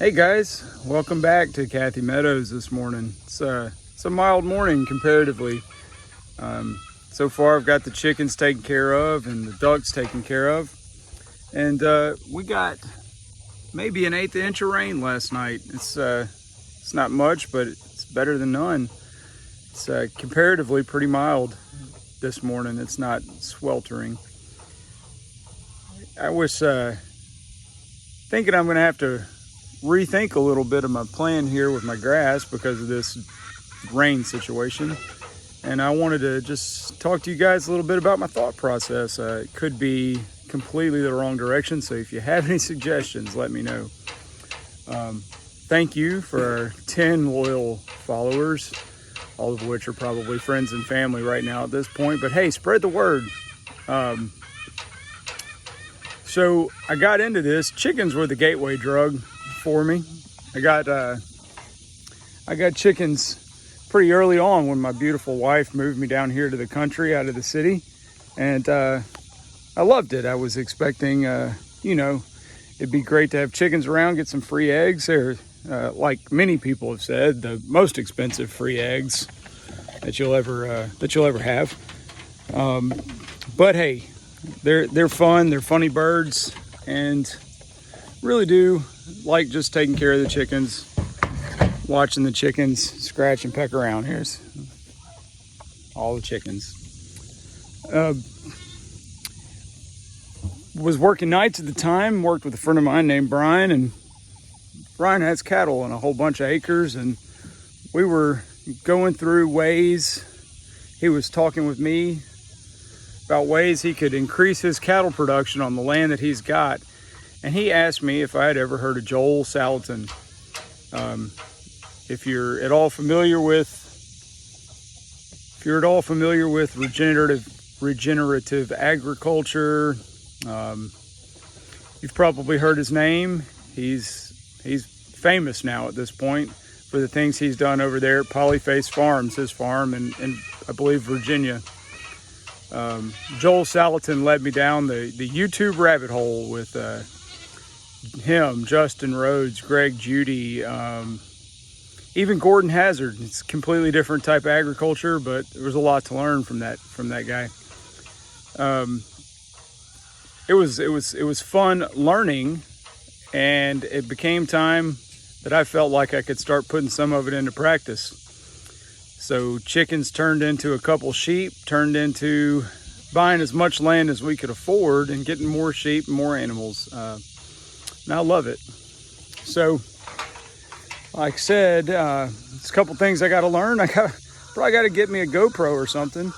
Hey guys, welcome back to Kathy Meadows this morning. It's a mild morning comparatively. So far I've got the chickens taken care of and the ducks taken care of. And we got maybe an 1/8 inch of rain last night. It's not much, but it's better than none. It's comparatively pretty mild this morning. It's not sweltering. I was thinking I'm gonna have to rethink a little bit of my plan here with my grass because of this rain situation, and I wanted to just talk to you guys a little bit about my thought process. It could be completely the wrong direction, so if you have any suggestions, let me know. Thank you for our 10 loyal followers, all of which are probably friends and family right now at this point, but hey, spread the word. So I got into this. Chickens were the gateway drug for me. I got chickens pretty early on when my beautiful wife moved me down here to the country out of the city, and I loved it. I was expecting, it'd be great to have chickens around, get some free eggs. They're like many people have said, the most expensive free eggs that you'll ever have. But hey, they're fun. They're funny birds, and really do like just taking care of the chickens, watching the chickens scratch and peck around. Here's all the chickens. Was working nights at the time, worked with a friend of mine named Brian, and Brian has cattle on a whole bunch of acres, and we were going through ways. He was talking with me about ways he could increase his cattle production on the land that he's got. And he asked me if I had ever heard of Joel Salatin. If you're at all familiar with regenerative agriculture, you've probably heard his name. He's famous now at this point for the things he's done over there at Polyface Farms, his farm in I believe Virginia. Joel Salatin led me down the YouTube rabbit hole with him, Justin Rhodes, Greg Judy, even Gordon Hazard. It's a completely different type of agriculture, but there was a lot to learn from that guy. It was fun learning, and it became time that I felt like I could start putting some of it into practice. So chickens turned into a couple sheep, turned into buying as much land as we could afford and getting more sheep and more animals. And I love it. So, like I said, it's a couple things I got to learn. Probably got to get me a GoPro or something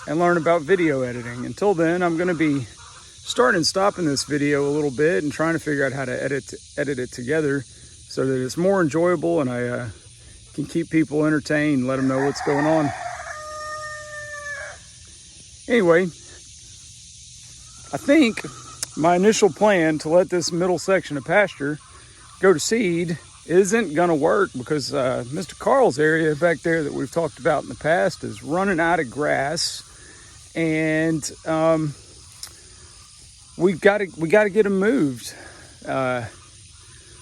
and learn about video editing. Until then, I'm going to be starting and stopping this video a little bit and trying to figure out how to edit it together so that it's more enjoyable and I can keep people entertained, let them know what's going on. Anyway, I think my initial plan to let this middle section of pasture go to seed isn't going to work because Mr. Carl's area back there that we've talked about in the past is running out of grass, and we got to get him moved.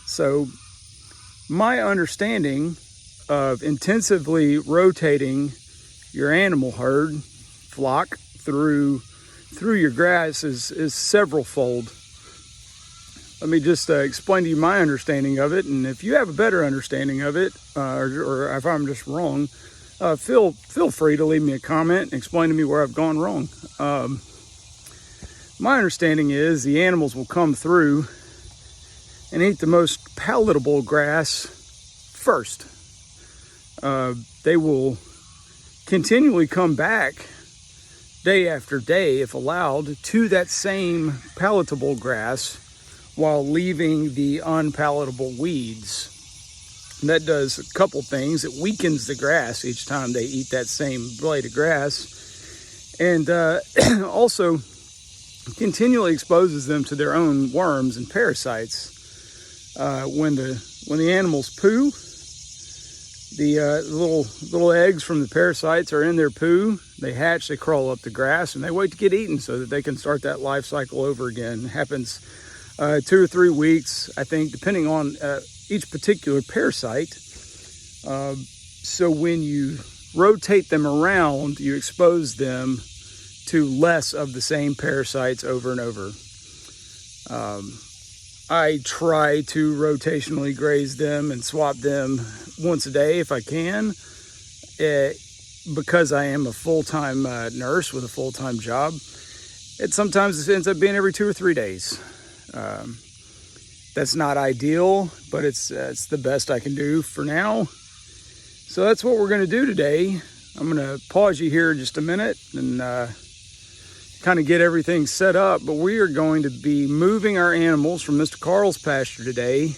So my understanding of intensively rotating your animal herd flock through your grass is several-fold. Let me just explain to you my understanding of it, and if you have a better understanding of it, or if I'm just wrong, feel free to leave me a comment and explain to me where I've gone wrong. My understanding is the animals will come through and eat the most palatable grass first. They will continually come back day after day, if allowed, to that same palatable grass while leaving the unpalatable weeds. And that does a couple things. It weakens the grass each time they eat that same blade of grass, and also continually exposes them to their own worms and parasites. When the animals poo, the little eggs from the parasites are in their poo. They hatch, they crawl up the grass, and they wait to get eaten so that they can start that life cycle over again. It happens 2 or 3 weeks, I think, depending on each particular parasite. So when you rotate them around, you expose them to less of the same parasites over and over. I try to rotationally graze them and swap them once a day if I can. Because I am a full-time nurse with a full-time job, it sometimes ends up being every 2 or 3 days. That's not ideal, but it's the best I can do for now. So that's what we're going to do today. I'm going to pause you here in just a minute and kind of get everything set up. But we are going to be moving our animals from Mr. Carl's pasture today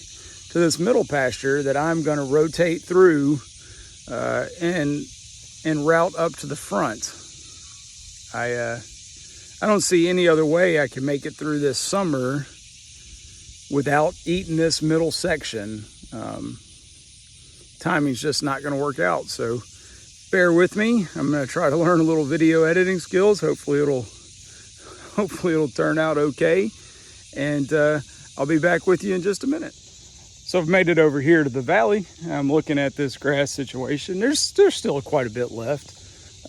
to this middle pasture that I'm going to rotate through and route up to the front. I don't see any other way I can make it through this summer without eating this middle section. Timing's just not going to work out, so bear with me. I'm going to try to learn a little video editing skills. Hopefully it'll turn out okay, and I'll be back with you in just a minute. So I've made it over here to the valley. I'm looking at this grass situation. There's still quite a bit left.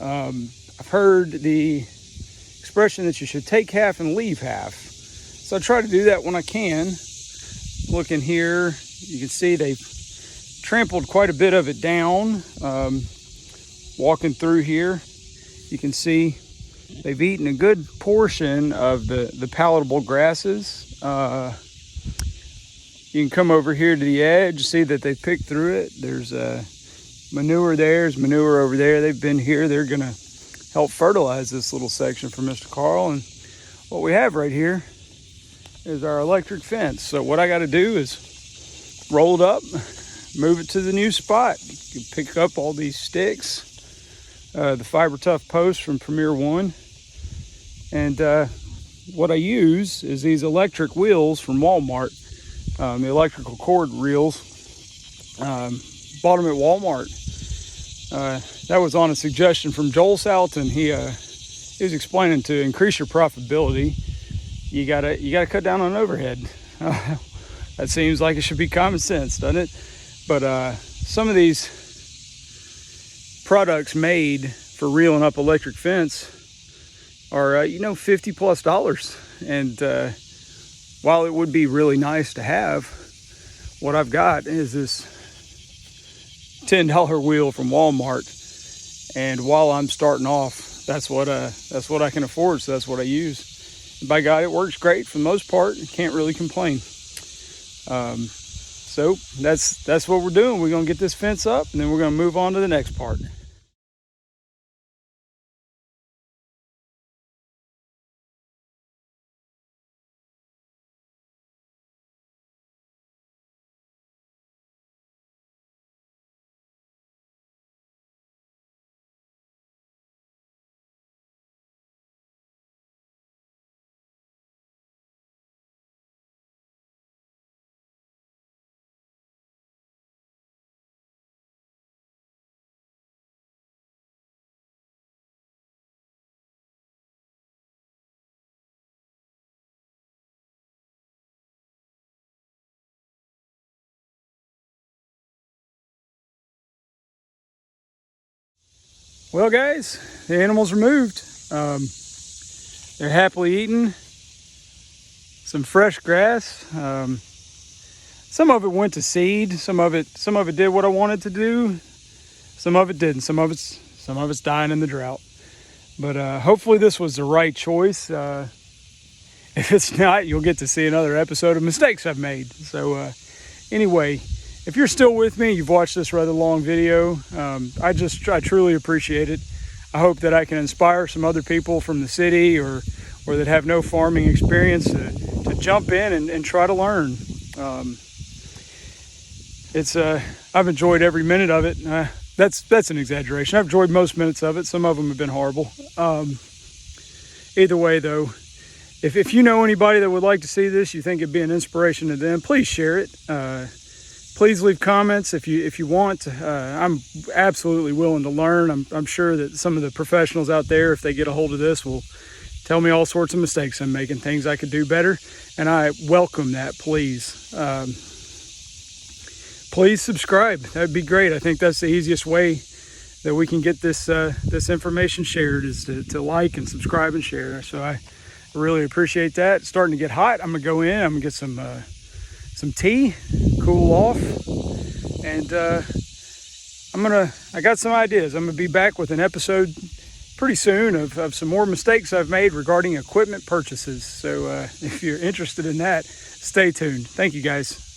I've heard the expression that you should take half and leave half. So I try to do that when I can. Looking here, you can see they've trampled quite a bit of it down. Walking through here, you can see they've eaten a good portion of the palatable grasses. You can come over here to the edge, see that they picked through it. There's manure there, there's manure over there. They've been here. They're going to help fertilize this little section for Mr. Carl. And what we have right here is our electric fence. So what I got to do is roll it up, move it to the new spot. You can pick up all these sticks, the Fiber Tough posts from Premier One. And what I use is these electric wheels from Walmart. The electrical cord reels, bought them at Walmart. That was on a suggestion from Joel Salton. He was explaining to increase your profitability, you gotta cut down on overhead. That seems like it should be common sense, doesn't it? But some of these products made for reeling up electric fence are $50+ and while it would be really nice to have, what I've got is this $10 wheel from Walmart. And while I'm starting off, that's what I can afford, so that's what I use. And by God, it works great for the most part. Can't really complain. So that's what we're doing. We're gonna get this fence up, and then we're gonna move on to the next part. Well, guys, the animals are moved. They're happily eating some fresh grass. Some of it went to seed. Some of it did what I wanted to do. Some of it didn't. Some of it's dying in the drought. But hopefully this was the right choice. If it's not, you'll get to see another episode of mistakes I've made. So anyway, if you're still with me, you've watched this rather long video, I truly appreciate it. I hope that I can inspire some other people from the city or that have no farming experience to jump in and try to learn. I've enjoyed every minute of it. That's an exaggeration. I've enjoyed most minutes of it. Some of them have been horrible. Either way, though, if you know anybody that would like to see this, you think it'd be an inspiration to them, please share it. Please leave comments if you want. I'm absolutely willing to learn. I'm sure that some of the professionals out there, if they get a hold of this, will tell me all sorts of mistakes I'm making, things I could do better, and I welcome that, please. please subscribe. That'd be great. I think that's the easiest way that we can get this this information shared, is to like and subscribe and share. So I really appreciate that. It's starting to get hot. I'm gonna go in. I'm gonna get some tea, cool off, and I got some ideas. I'm gonna be back with an episode pretty soon of some more mistakes I've made regarding equipment purchases. So if you're interested in that, stay tuned. Thank you, guys.